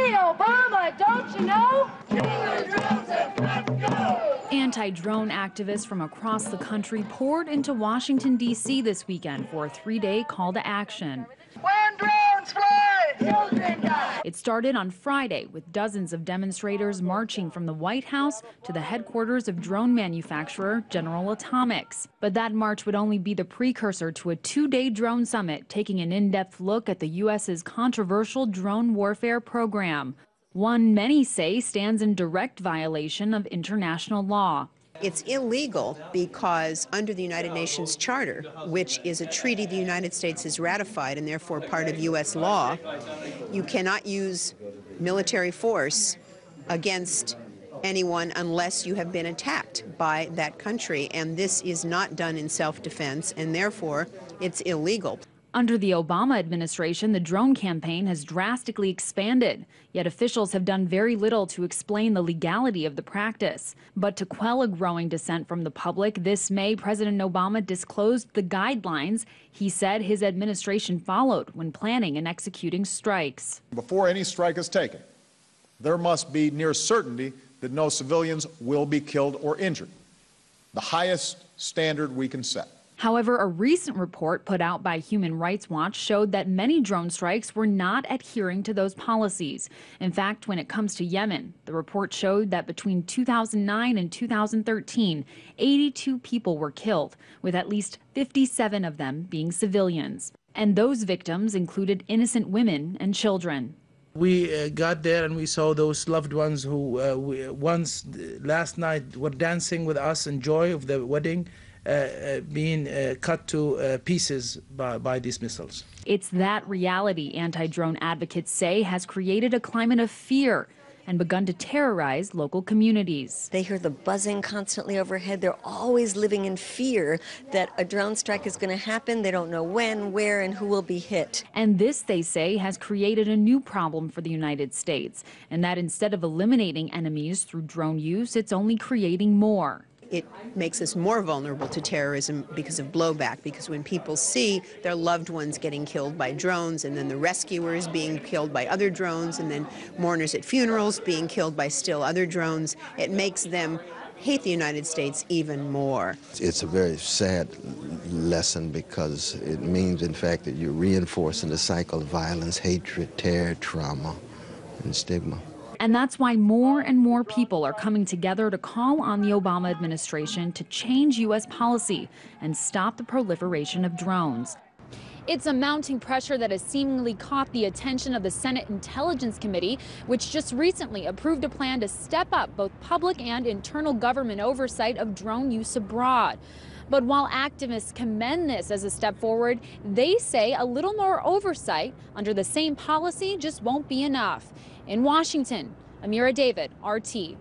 Hey, Obama, don't you know? Anti-drone activists from across the country poured into Washington, D.C. this weekend for a 3-day call to action. When drones fly, children die. It started on Friday with dozens of demonstrators marching from the White House to the headquarters of drone manufacturer General Atomics. But that march would only be the precursor to a 2-day drone summit, taking an in-depth look at the U.S.'s controversial drone warfare program. One many say stands in direct violation of international law. It's illegal because under the United Nations Charter, which is a treaty the United States has ratified and therefore part of U.S. law, you cannot use military force against anyone unless you have been attacked by that country. And this is not done in self-defense, and therefore it's illegal. Under the Obama administration, the drone campaign has drastically expanded, yet officials have done very little to explain the legality of the practice. But to quell a growing dissent from the public, this May, President Obama disclosed the guidelines he said his administration followed when planning and executing strikes. Before any strike is taken, there must be near certainty that no civilians will be killed or injured, the highest standard we can set. However, a recent report put out by Human Rights Watch showed that many drone strikes were not adhering to those policies. In fact, when it comes to Yemen, the report showed that between 2009 and 2013, 82 people were killed, with at least 57 of them being civilians. And those victims included innocent women and children. We got there and we saw those loved ones who last night were dancing with us in joy of the wedding, being cut to pieces by these missiles. It's that reality, anti-drone advocates say, has created a climate of fear and begun to terrorize local communities. They hear the buzzing constantly overhead. They're always living in fear that a drone strike is going to happen. They don't know when, where, and who will be hit. And this, they say, has created a new problem for the United States, and that instead of eliminating enemies through drone use, it's only creating more. It makes us more vulnerable to terrorism because of blowback, because when people see their loved ones getting killed by drones and then the rescuers being killed by other drones and then mourners at funerals being killed by still other drones, it makes them hate the United States even more. It's a very sad lesson because it means, in fact, that you're reinforcing the cycle of violence, hatred, terror, trauma, and stigma. And that's why more and more people are coming together to call on the Obama administration to change U.S. policy and stop the proliferation of drones. It's a mounting pressure that has seemingly caught the attention of the Senate Intelligence Committee, which just recently approved a plan to step up both public and internal government oversight of drone use abroad. But while activists commend this as a step forward, they say a little more oversight under the same policy just won't be enough. In Washington, Amira David, RT.